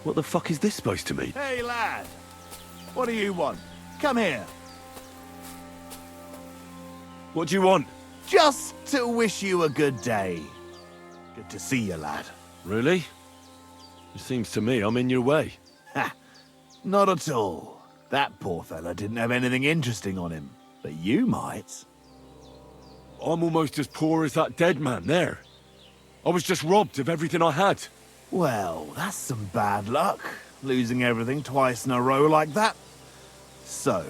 What the fuck is this supposed to mean? Hey, lad. What do you want? Come here. What do you want? Just to wish you a good day. Good to see you, lad. Really? It seems to me I'm in your way. Ha! Not at all. That poor fella didn't have anything interesting on him. But you might. I'm almost as poor as that dead man there. I was just robbed of everything I had. Well, that's some bad luck. Losing everything twice in a row like that. So,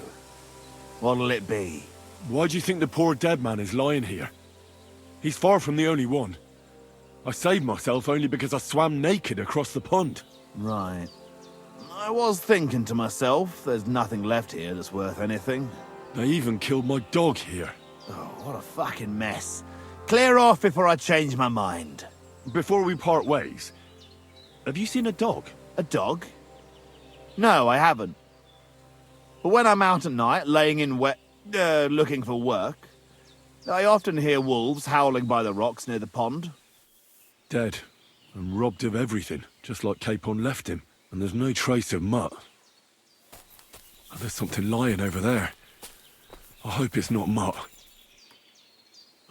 what'll it be? Why do you think the poor dead man is lying here? He's far from the only one. I saved myself only because I swam naked across the pond. Right. I was thinking to myself, there's nothing left here that's worth anything. They even killed my dog here. Oh, what a fucking mess. Clear off before I change my mind. Before we part ways, have you seen a dog? A dog? No, I haven't. But when I'm out at night, laying in looking for work, I often hear wolves howling by the rocks near the pond. Dead, and robbed of everything, just like Capon left him. And there's no trace of mutt. Oh, there's something lying over there. I hope it's not mutt.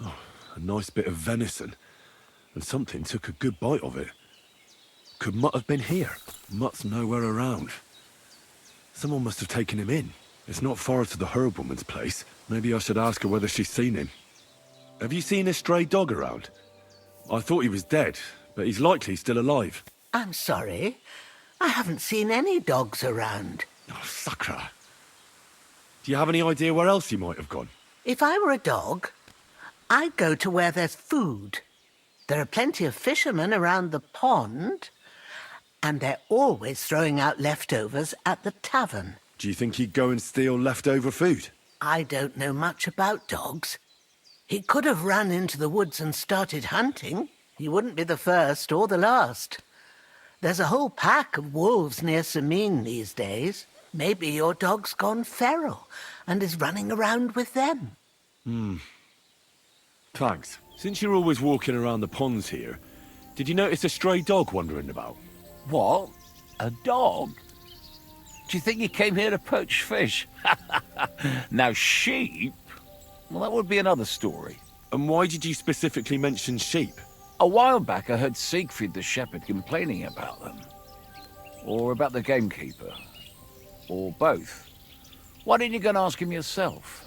Oh, a nice bit of venison. And something took a good bite of it. Could Mutt have been here? Mutt's nowhere around. Someone must have taken him in. It's not far to the herb woman's place. Maybe I should ask her whether she's seen him. Have you seen a stray dog around? I thought he was dead, but he's likely still alive. I'm sorry. I haven't seen any dogs around. Oh, sucker. Do you have any idea where else he might have gone? If I were a dog, I'd go to where there's food. There are plenty of fishermen around the pond, and they're always throwing out leftovers at the tavern. Do you think he'd go and steal leftover food? I don't know much about dogs. He could have run into the woods and started hunting. He wouldn't be the first or the last. There's a whole pack of wolves near Samine these days. Maybe your dog's gone feral and is running around with them. Thanks. Since you're always walking around the ponds here, did you notice a stray dog wandering about? What? A dog? Do you think he came here to poach fish? Now, sheep? Well, that would be another story. And why did you specifically mention sheep? A while back, I heard Siegfried the shepherd complaining about them. Or about the gamekeeper. Or both. Why didn't you go and ask him yourself?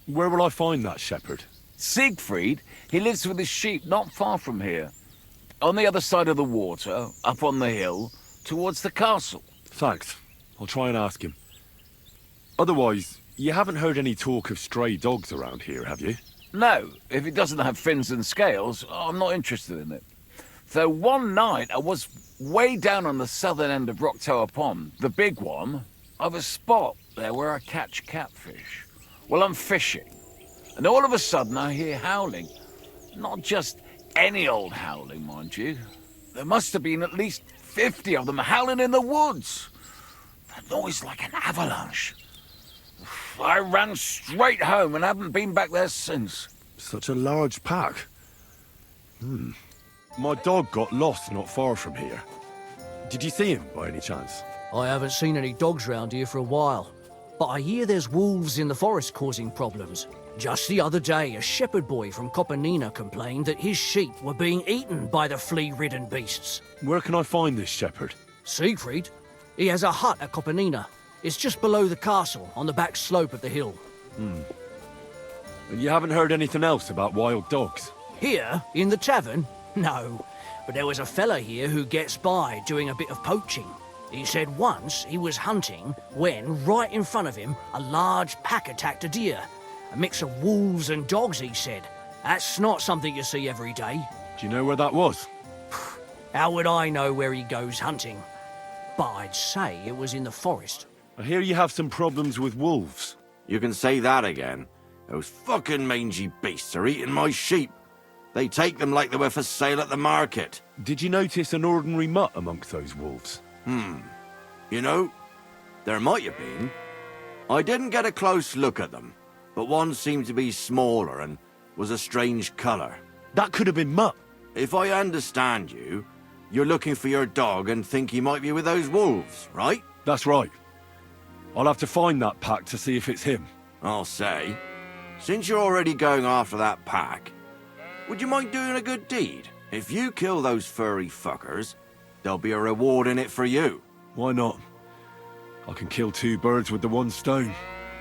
Where will I find that shepherd? Siegfried? He lives with his sheep not far from here. On the other side of the water, up on the hill, towards the castle. Thanks. I'll try and ask him. Otherwise, you haven't heard any talk of stray dogs around here, have you? No, if it doesn't have fins and scales, I'm not interested in it. Though one night I was way down on the southern end of Rock Tower Pond, the big one. I've a spot there where I catch catfish. Well, I'm fishing, and all of a sudden I hear howling. Not just any old howling, mind you. There must have been at least 50 of them howling in the woods. A noise like an avalanche. I ran straight home and haven't been back there since. Such a large pack. My dog got lost not far from here. Did you see him by any chance? I haven't seen any dogs round here for a while, but I hear there's wolves in the forest causing problems. Just the other day, a shepherd boy from Kopanina complained that his sheep were being eaten by the flea-ridden beasts. Where can I find this shepherd? Siegfried? He has a hut at Kopanina. It's just below the castle, on the back slope of the hill. And you haven't heard anything else about wild dogs? Here, in the tavern? No. But there was a fella here who gets by doing a bit of poaching. He said once he was hunting when, right in front of him, a large pack attacked a deer. A mix of wolves and dogs, he said. That's not something you see every day. Do you know where that was? How would I know where he goes hunting? But I'd say it was in the forest. I hear you have some problems with wolves. You can say that again. Those fucking mangy beasts are eating my sheep. They take them like they were for sale at the market. Did you notice an ordinary mutt amongst those wolves? You know, there might have been. I didn't get a close look at them, but one seemed to be smaller and was a strange colour. That could have been mutt. if I understand you, you're looking for your dog and think he might be with those wolves, right? That's right. I'll have to find that pack to see if it's him. I'll say, since you're already going after that pack, would you mind doing a good deed? If you kill those furry fuckers, there'll be a reward in it for you. Why not? I can kill 2 birds with the 1 stone.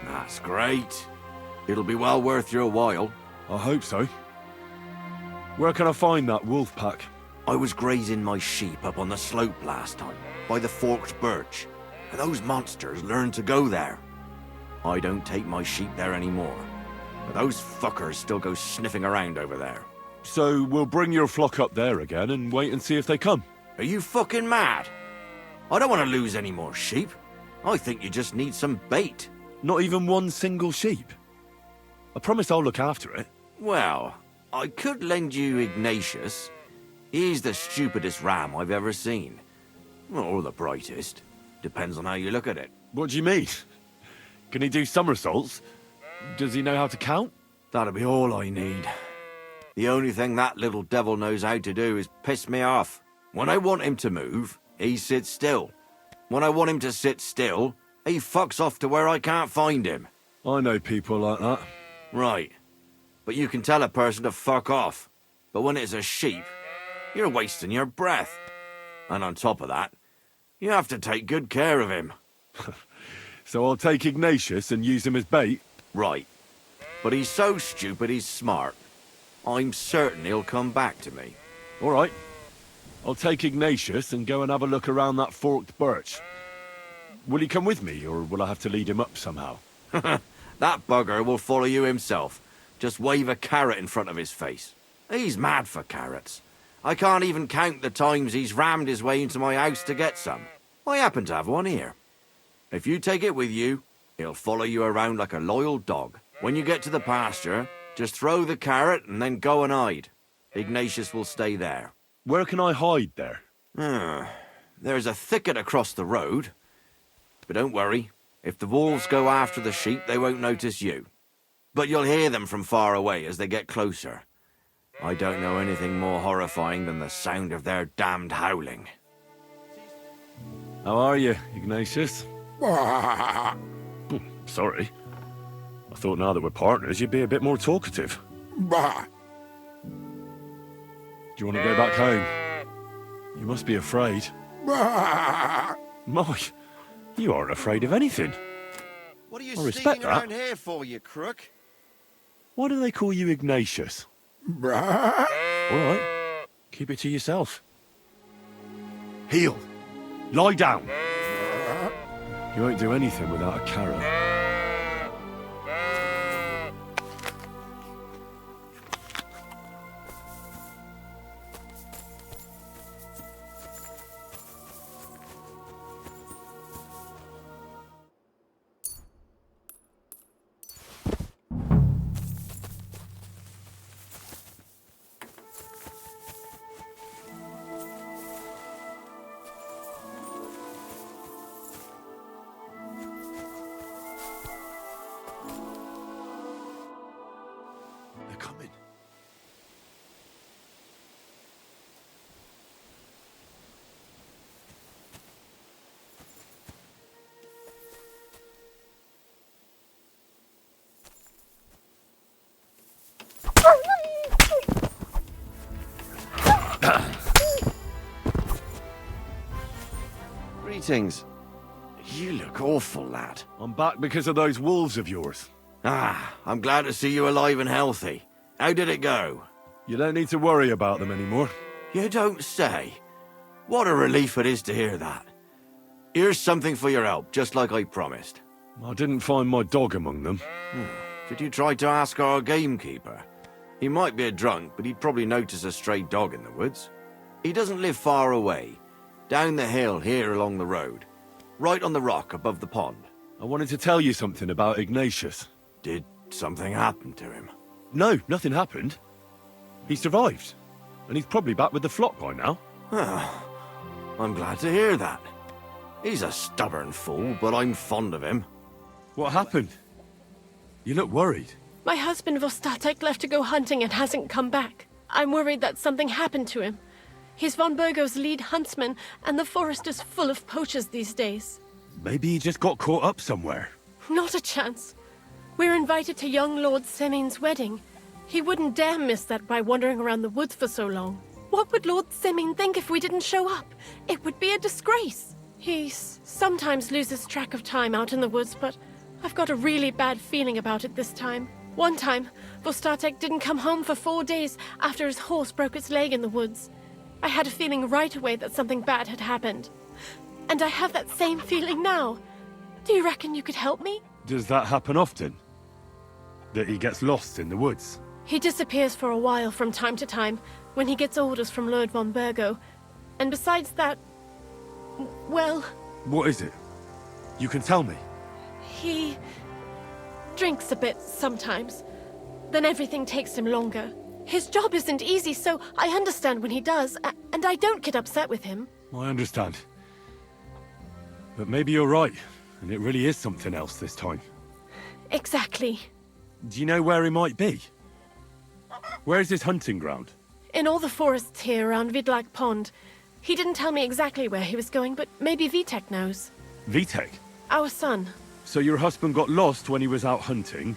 That's great. It'll be well worth your while. I hope so. Where can I find that wolf pack? I was grazing my sheep up on the slope last time, by the forked birch, and those monsters learned to go there. I don't take my sheep there anymore, but those fuckers still go sniffing around over there. So we'll bring your flock up there again and wait and see if they come. Are you fucking mad? I don't want to lose any more sheep. I think you just need some bait. Not even 1 single sheep. I promise I'll look after it. Well, I could lend you Ignatius. He's the stupidest ram I've ever seen. Or the brightest. Depends on how you look at it. What do you mean? Can he do somersaults? Does he know how to count? That'll be all I need. The only thing that little devil knows how to do is piss me off. When I want him to move, he sits still. When I want him to sit still, he fucks off to where I can't find him. I know people like that. Right. But you can tell a person to fuck off. But when it's a sheep, you're wasting your breath. And on top of that, you have to take good care of him. So I'll take Ignatius and use him as bait? Right. But he's so stupid he's smart. I'm certain he'll come back to me. All right. I'll take Ignatius and go and have a look around that forked birch. Will he come with me, or will I have to lead him up somehow? That bugger will follow you himself. Just wave a carrot in front of his face. He's mad for carrots. I can't even count the times he's rammed his way into my house to get some. I happen to have one here. If you take it with you, he'll follow you around like a loyal dog. When you get to the pasture, just throw the carrot and then go and hide. Ignatius will stay there. Where can I hide there? There's a thicket across the road. But don't worry. If the wolves go after the sheep, they won't notice you. But you'll hear them from far away as they get closer. I don't know anything more horrifying than the sound of their damned howling. How are you, Ignatius? Sorry. I thought now that we're partners, you'd be a bit more talkative. Do you want to go back home? You must be afraid. Mike, you aren't afraid of anything. What are you I respect sneaking that. around here for, you crook? Why do they call you Ignatius? All right, keep it to yourself. Heel. Lie down. You won't do anything without a carrot. They're coming. Greetings. You look awful, lad. I'm back because of those wolves of yours. I'm glad to see you alive and healthy. How did it go? You don't need to worry about them anymore. You don't say. What a relief it is to hear that. Here's something for your help, just like I promised. I didn't find my dog among them. Did you try to ask our gamekeeper? He might be a drunk, but he'd probably notice a stray dog in the woods. He doesn't live far away. Down the hill here along the road. Right on the rock above the pond. I wanted to tell you something about Ignatius. Did something happen to him? No, nothing happened. He survived. And he's probably back with the flock by now. I'm glad to hear that. He's a stubborn fool, but I'm fond of him. What happened? You look worried. My husband Bostatek left to go hunting and hasn't come back. I'm worried that something happened to him. He's von Burgo's lead huntsman, and the forest is full of poachers these days. Maybe he just got caught up somewhere. Not a chance. We're invited to young Lord Semin's wedding. He wouldn't dare miss that by wandering around the woods for so long. What would Lord Semin think if we didn't show up? It would be a disgrace. He sometimes loses track of time out in the woods, but I've got a really bad feeling about it this time. One time, Bostatek didn't come home for 4 days after his horse broke its leg in the woods. I had a feeling right away that something bad had happened. And I have that same feeling now. Do you reckon you could help me? Does that happen often? That he gets lost in the woods? He disappears for a while from time to time when he gets orders from Lord von Burgo. And besides that, well... What is it? You can tell me. He drinks a bit sometimes. Then everything takes him longer. His job isn't easy, so I understand when he does, and I don't get upset with him. I understand. But maybe you're right, and it really is something else this time. Exactly. Do you know where he might be? Where's his hunting ground? In all the forests here around Vidlak Pond. He didn't tell me exactly where he was going, but maybe Vitek knows. Vitek? Our son. So your husband got lost when he was out hunting,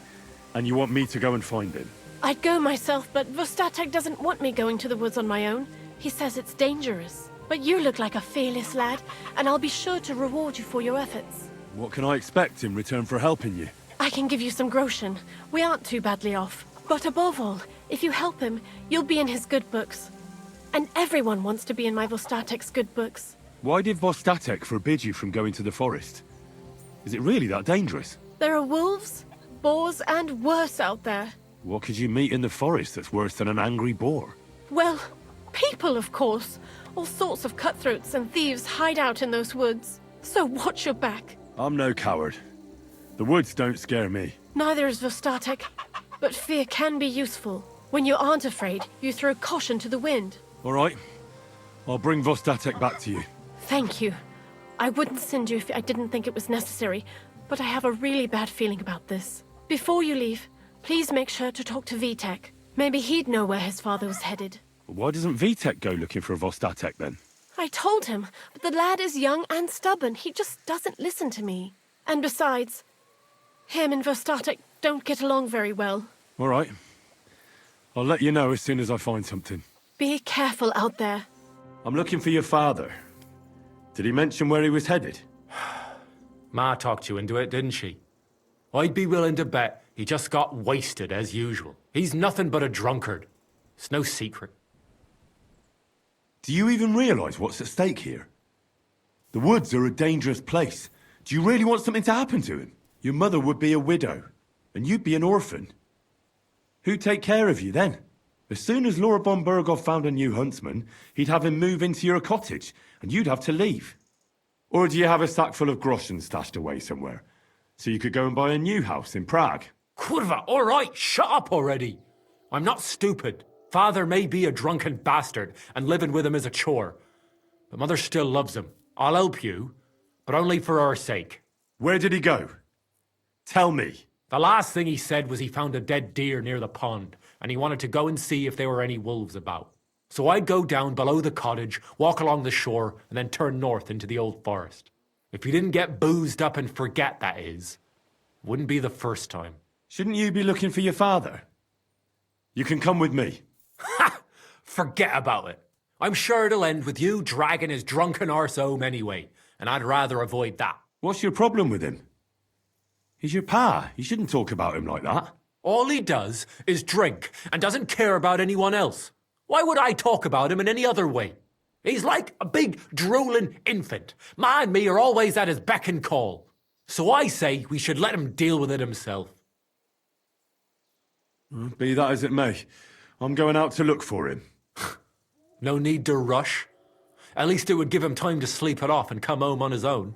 and you want me to go and find him? I'd go myself, but Vostatek doesn't want me going to the woods on my own. He says it's dangerous. But you look like a fearless lad, and I'll be sure to reward you for your efforts. What can I expect in return for helping you? I can give you some groschen. We aren't too badly off. But above all, if you help him, you'll be in his good books. And everyone wants to be in my Vostatek's good books. Why did Vostatek forbid you from going to the forest? Is it really that dangerous? There are wolves, boars, and worse out there. What could you meet in the forest that's worse than an angry boar? Well, people, of course. All sorts of cutthroats and thieves hide out in those woods. So watch your back. I'm no coward. The woods don't scare me. Neither is Vostatek. But fear can be useful. When you aren't afraid, you throw caution to the wind. All right. I'll bring Vostatek back to you. Thank you. I wouldn't send you if I didn't think it was necessary, but I have a really bad feeling about this. Before you leave, please make sure to talk to Vitek. Maybe he'd know where his father was headed. Why doesn't Vitek go looking for Vostatek then? I told him, but the lad is young and stubborn. He just doesn't listen to me. And besides, him and Vostatek don't get along very well. All right. I'll let you know as soon as I find something. Be careful out there. I'm looking for your father. Did he mention where he was headed? Ma talked you into it, didn't she? I'd be willing to bet he just got wasted as usual. He's nothing but a drunkard. It's no secret. Do you even realise what's at stake here? The woods are a dangerous place. Do you really want something to happen to him? Your mother would be a widow, and you'd be an orphan. Who'd take care of you then? As soon as Lord von Burgov found a new huntsman, he'd have him move into your cottage, and you'd have to leave. Or do you have a sack full of groschen stashed away somewhere, so you could go and buy a new house in Prague? Kurva, all right, shut up already. I'm not stupid. Father may be a drunken bastard, and living with him is a chore. But Mother still loves him. I'll help you, but only for our sake. Where did he go? Tell me. The last thing he said was he found a dead deer near the pond, and he wanted to go and see if there were any wolves about. So I'd go down below the cottage, walk along the shore, and then turn north into the old forest. If he didn't get boozed up and forget, that is. Wouldn't be the first time. Shouldn't you be looking for your father? You can come with me. Ha! Forget about it. I'm sure it'll end with you dragging his drunken arse home anyway, and I'd rather avoid that. What's your problem with him? He's your pa. You shouldn't talk about him like that. All he does is drink and doesn't care about anyone else. Why would I talk about him in any other way? He's like a big, drooling infant. Ma and me are always at his beck and call. So I say we should let him deal with it himself. Be that as it may, I'm going out to look for him. No need to rush. At least it would give him time to sleep it off and come home on his own.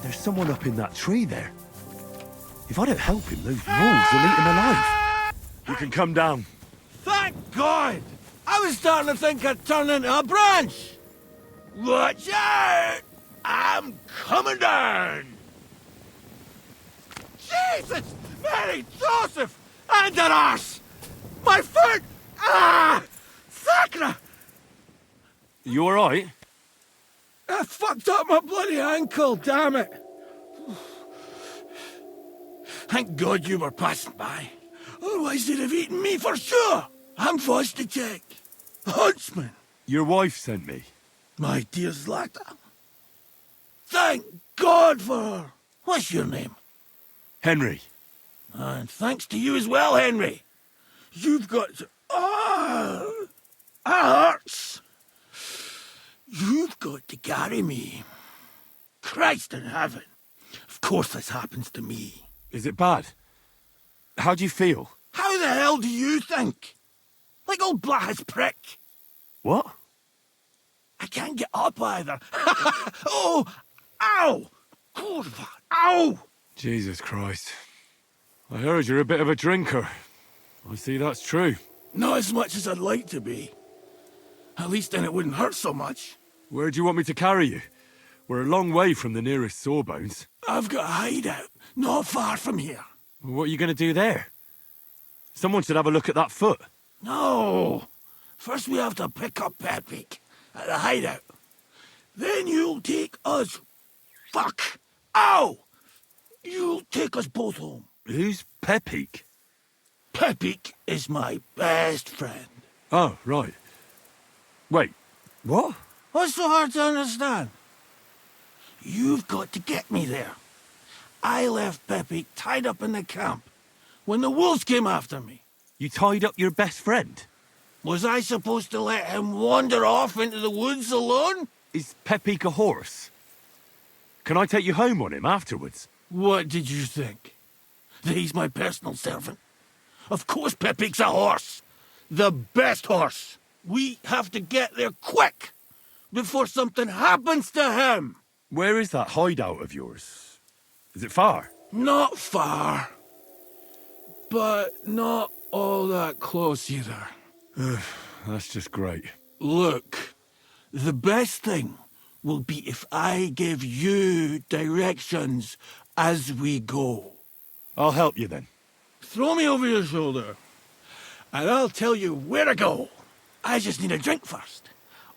There's someone up in that tree there. If I don't help him, those wolves will eat him alive. You can come down. Thank God! I I was starting to think I'd turn into a branch. Watch out! I'm coming down! Jesus! Mary Joseph! And an arse! My foot! Ah! Sacra! You alright? I fucked up my bloody ankle, damn it! Thank God you were passing by. Otherwise they'd have eaten me for sure. I'm Bostatek. Huntsman. Your wife sent me. My dear Zlata. Thank God for her. What's your name? Henry. And thanks to you as well, Henry. You've got to... Oh, that hurts. You've got to carry me. Christ in heaven. Of course this happens to me. Is it bad? How do you feel? How the hell do you think? Like old Black's prick. What? I can't get up either. Oh! Ow! Kurva! Ow! Jesus Christ. I heard you're a bit of a drinker. I see that's true. Not as much as I'd like to be. At least then it wouldn't hurt so much. Where do you want me to carry you? We're a long way from the nearest sawbones. I've got a hideout, not far from here. What are you going to do there? Someone should have a look at that foot. No! First we have to pick up Pepik at the hideout. Then you'll take us... Fuck! Ow! You'll take us both home. Who's Pepik? Pepik is my best friend. Oh, right. Wait, what? What's so hard to understand? You've got to get me there. I left Pepik tied up in the camp when the wolves came after me. You tied up your best friend? Was I supposed to let him wander off into the woods alone? Is Pepik a horse? Can I take you home on him afterwards? What did you think? That he's my personal servant? Of course Pepik's a horse. The best horse. We have to get there quick before something happens to him. Where is that hideout of yours? Is it far? Not far, but not all that close either. That's just great. Look, the best thing will be if I give you directions as we go. I'll help you then. Throw me over your shoulder, and I'll tell you where to go. I just need a drink first,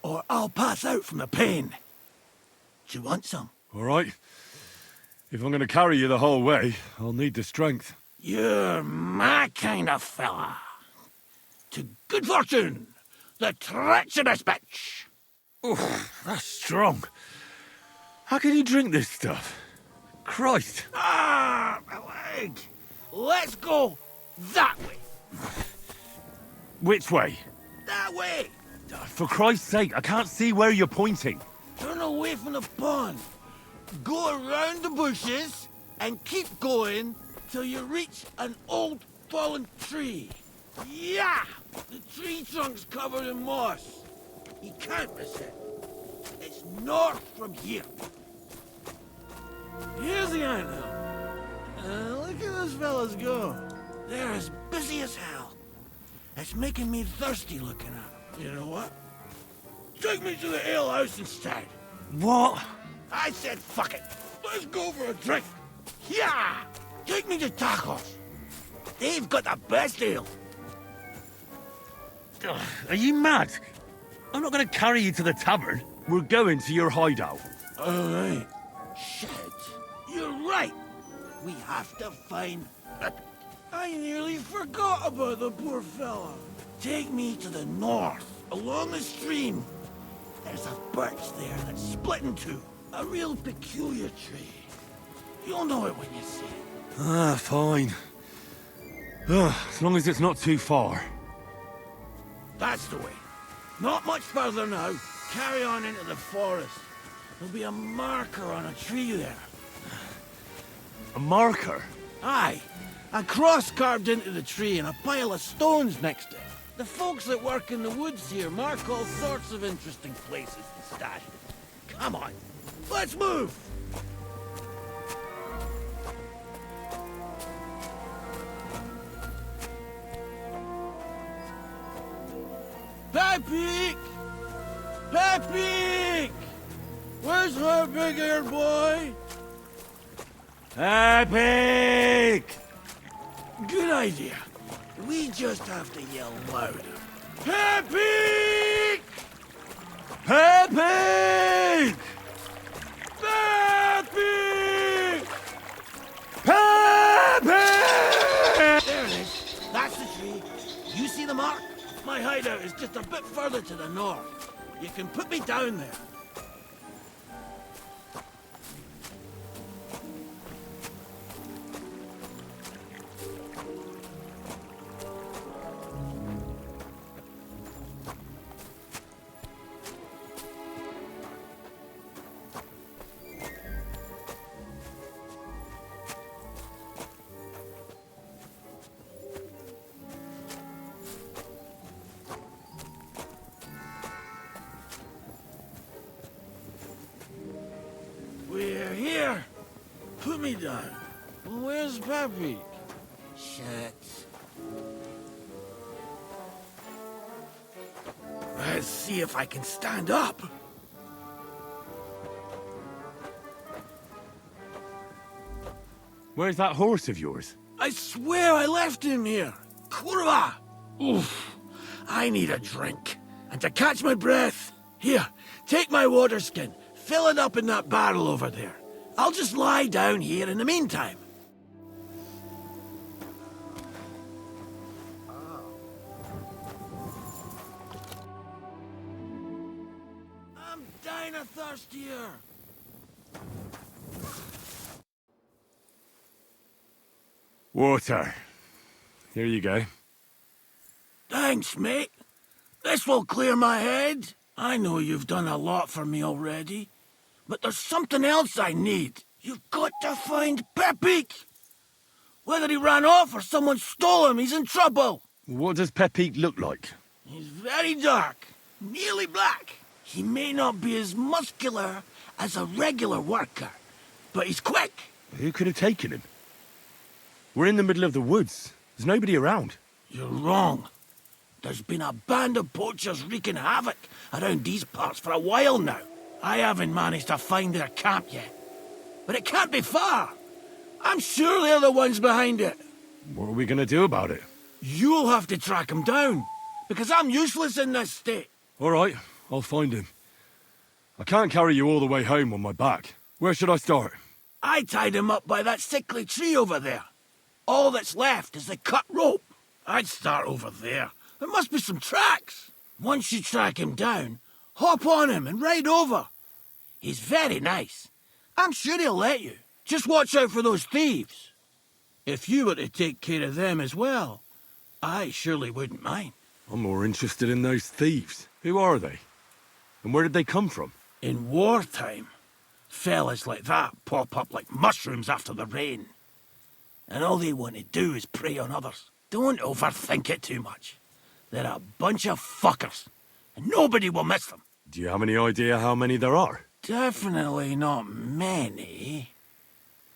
or I'll pass out from the pain. Do you want some? All right. If I'm going to carry you the whole way, I'll need the strength. You're my kind of fella. To good fortune, the treacherous bitch. Oof, that's strong. How can you drink this stuff? Christ. Ah, my leg. Let's go that way. Which way? That way. For Christ's sake, I can't see where you're pointing. Turn away from the pond. Go around the bushes and keep going till you reach an old fallen tree. Yeah! The tree trunk's covered in moss. You can't miss it. It's north from here. Here's the anthill. Look at those fellas go. They're as busy as hell. It's making me thirsty looking at them. You know what? Take me to the alehouse instead. What? I said fuck it. Let's go for a drink. Yeah! Take me to tacos. They've got the best ale. Ugh, are you mad? I'm not going to carry you to the tavern. We're going to your hideout. All right. Shit. You're right. We have to find... I nearly forgot about the poor fella. Take me to the north, along the stream. There's a birch there that's split in two. A real peculiar tree. You'll know it when you see it. Ah, fine. As long as it's not too far. That's the way. Not much further now. Carry on into the forest. There'll be a marker on a tree there. A marker? Aye. A cross carved into the tree and a pile of stones next to it. The folks that work in the woods here mark all sorts of interesting places and stashes. Come on. Let's move! Pepik! Pepik! Where's her big ear boy? Pepik! Good idea. We just have to yell louder. Pepik! Pepik! Pepik! Pepik! There it is. That's the tree. You see the mark? My hideout is just a bit further to the north. You can put me down there. We're here. Put me down. Where's Pappy? Shit. Let's see if I can stand up. Where's that horse of yours? I swear I left him here. Kurwa! Oof. I need a drink. And to catch my breath, here, take my water skin. Fill it up in that barrel over there. I'll just lie down here in the meantime. I'm dying of thirst here. Water. Here you go. Thanks, mate. This will clear my head. I know you've done a lot for me already, but there's something else I need. You've got to find Pepik. Whether he ran off or someone stole him, he's in trouble. What does Pepik look like? He's very dark, nearly black. He may not be as muscular as a regular worker, but he's quick. Who could have taken him? We're in the middle of the woods. There's nobody around. You're wrong. There's been a band of poachers wreaking havoc around these parts for a while now. I haven't managed to find their camp yet. But it can't be far. I'm sure they're the ones behind it. What are we going to do about it? You'll have to track him down, because I'm useless in this state. All right, I'll find him. I can't carry you all the way home on my back. Where should I start? I tied him up by that sickly tree over there. All that's left is the cut rope. I'd start over there. There must be some tracks. Once you track him down, hop on him and ride over. He's very nice. I'm sure he'll let you. Just watch out for those thieves. If you were to take care of them as well, I surely wouldn't mind. I'm more interested in those thieves. Who are they? And where did they come from? In wartime, fellas like that pop up like mushrooms after the rain. And all they want to do is prey on others. Don't overthink it too much. They're a bunch of fuckers, and nobody will miss them. Do you have any idea how many there are? Definitely not many.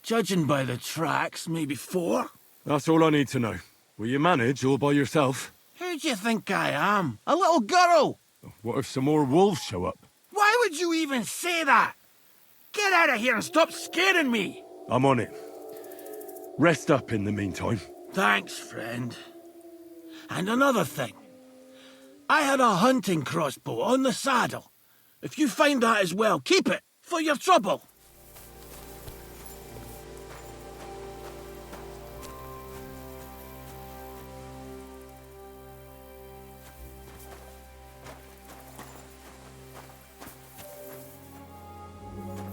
Judging by the tracks, maybe 4. That's all I need to know. Will you manage all by yourself? Who do you think I am? A little girl? What if some more wolves show up? Why would you even say that? Get out of here and stop scaring me! I'm on it. Rest up in the meantime. Thanks, friend. And another thing. I had a hunting crossbow on the saddle. If you find that as well, keep it, for your trouble.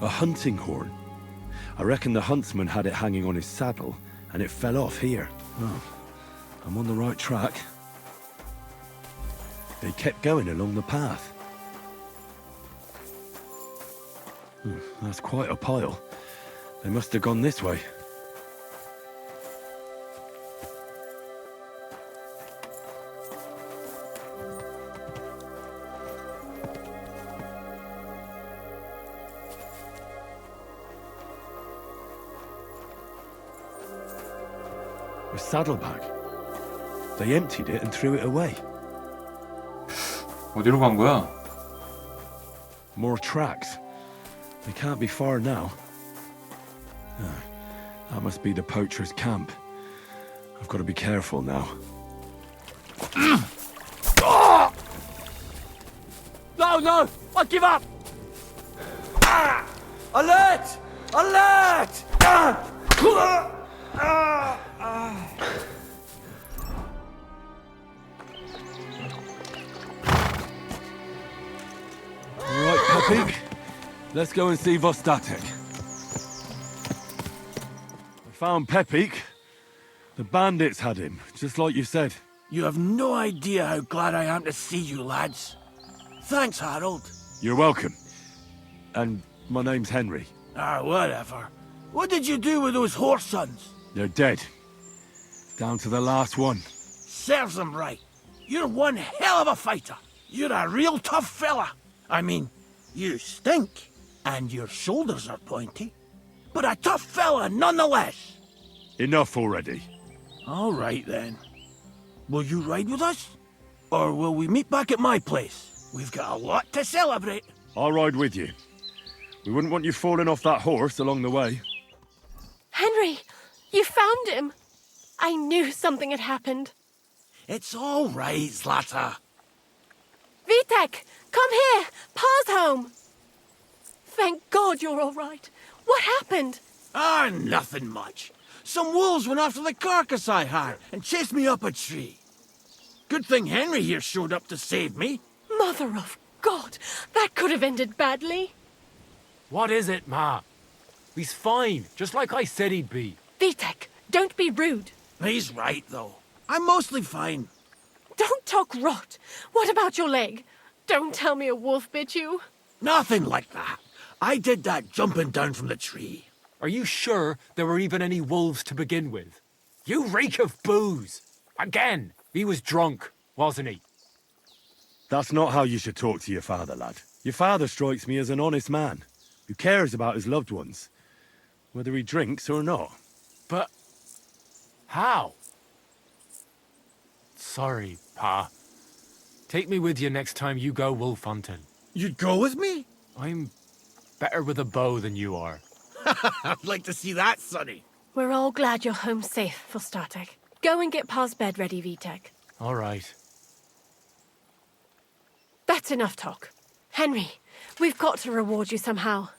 A hunting horn. I reckon the huntsman had it hanging on his saddle, and it fell off here. Oh, I'm on the right track. They kept going along the path. That's quite a pile. They must have gone this way. A saddlebag. They emptied it and threw it away. 어디로 간 거야? More tracks. They can't be far now. Ah, that must be the poacher's camp. I've got to be careful now. No! I give up! Alert! Alert! All right, Pepi. Let's go and see Bostatek. I found Pepik. The bandits had him, just like you said. You have no idea how glad I am to see you, lads. Thanks, Harold. You're welcome. And my name's Henry. Whatever. What did you do with those horse sons? They're dead. Down to the last one. Serves them right. You're one hell of a fighter. You're a real tough fella. I mean, you stink, and your shoulders are pointy. But a tough fella nonetheless. Enough already. All right, then. Will you ride with us? Or will we meet back at my place? We've got a lot to celebrate. I'll ride with you. We wouldn't want you falling off that horse along the way. Henry, you found him. I knew something had happened. It's all right, Zlata. Vitek, come here. Pa's home. Thank God you're all right. What happened? Nothing much. Some wolves went after the carcass I had and chased me up a tree. Good thing Henry here showed up to save me. Mother of God, that could have ended badly. What is it, Ma? He's fine, just like I said he'd be. Vitek, don't be rude. He's right, though. I'm mostly fine. Don't talk rot. What about your leg? Don't tell me a wolf bit you. Nothing like that. I did that jumping down from the tree. Are you sure there were even any wolves to begin with? You reek of booze! Again, he was drunk, wasn't he? That's not how you should talk to your father, lad. Your father strikes me as an honest man, who cares about his loved ones, whether he drinks or not. But how? Sorry, Pa. Take me with you next time you go wolf hunting. You'd go with me? I'm better with a bow than you are. I'd like to see that, Sonny. We're all glad you're home safe, for Startek. Go and get Pa's bed ready, Vitek. All right. That's enough talk. Henry, we've got to reward you somehow.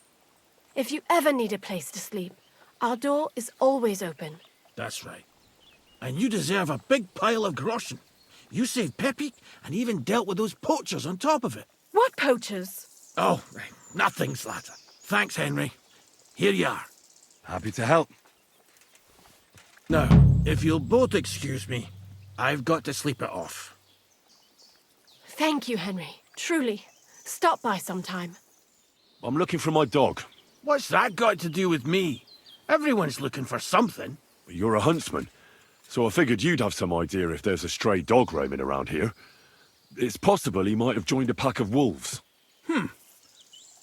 If you ever need a place to sleep, our door is always open. That's right. And you deserve a big pile of groschen. You saved Pepik and even dealt with those poachers on top of it. What poachers? Oh, nothing, Slatter. Thanks, Henry. Here you are. Happy to help. Now, if you'll both excuse me, I've got to sleep it off. Thank you, Henry. Truly. Stop by sometime. I'm looking for my dog. What's that got to do with me? Everyone's looking for something. You're a huntsman, so I figured you'd have some idea if there's a stray dog roaming around here. It's possible he might have joined a pack of wolves.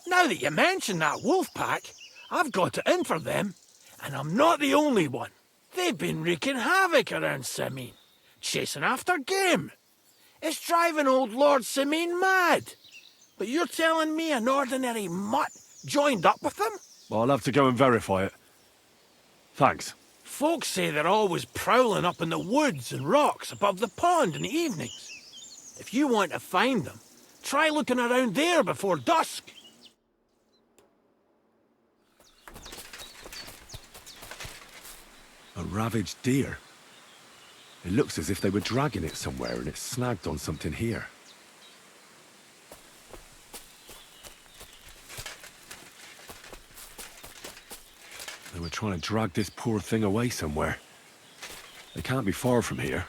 Now that you mention that wolf pack, I've got it in for them, and I'm not the only one. They've been wreaking havoc around Simene, chasing after game. It's driving old Lord Simene mad. But you're telling me an ordinary mutt joined up with them? Well, I'll have to go and verify it. Thanks. Folks say they're always prowling up in the woods and rocks above the pond in the evenings. If you want to find them, try looking around there before dusk. A ravaged deer. It looks as if they were dragging it somewhere and it snagged on something here. They were trying to drag this poor thing away somewhere. They can't be far from here.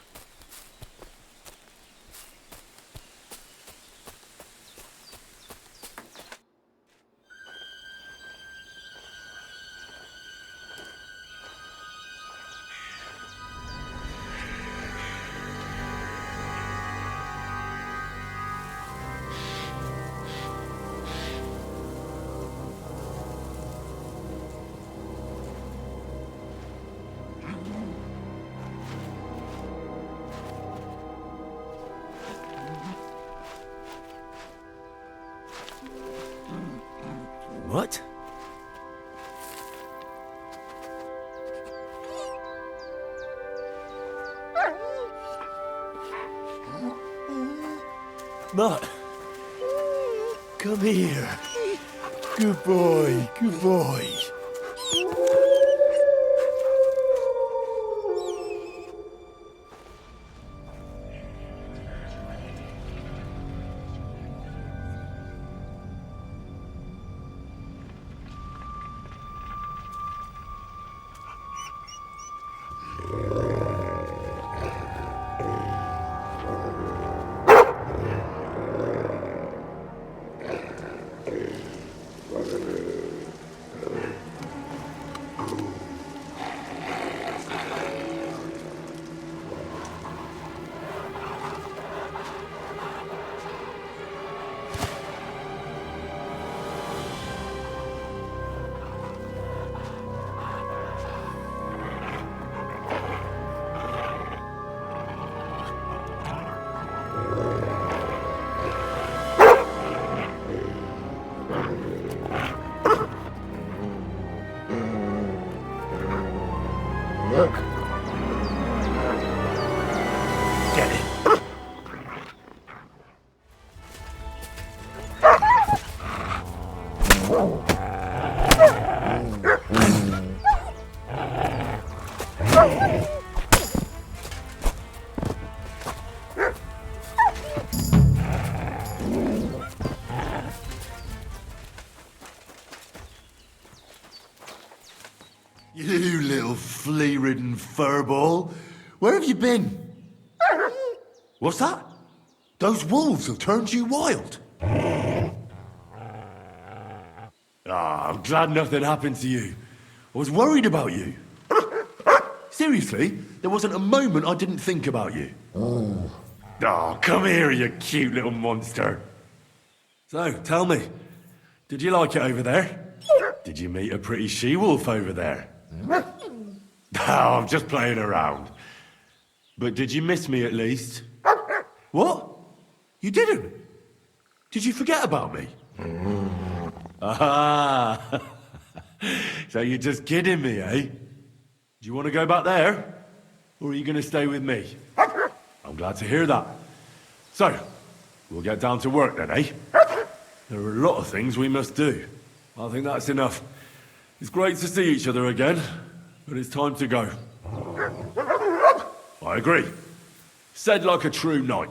What? Mutt, come here. Good boy, good boy. Get it. You little flea-ridden furball. Where have you been? What's that? Those wolves have turned you wild. I'm glad nothing happened to you. I was worried about you. Seriously, there wasn't a moment I didn't think about you. Oh, come here, you cute little monster. So, tell me, did you like it over there? Did you meet a pretty she-wolf over there? I'm just playing around. But did you miss me at least? What? You didn't? Did you forget about me? Ah, so you're just kidding me, eh? Do you want to go back there? Or are you going to stay with me? I'm glad to hear that. So, we'll get down to work then, eh? There are a lot of things we must do. I think that's enough. It's great to see each other again, but it's time to go. I agree. Said like a true knight.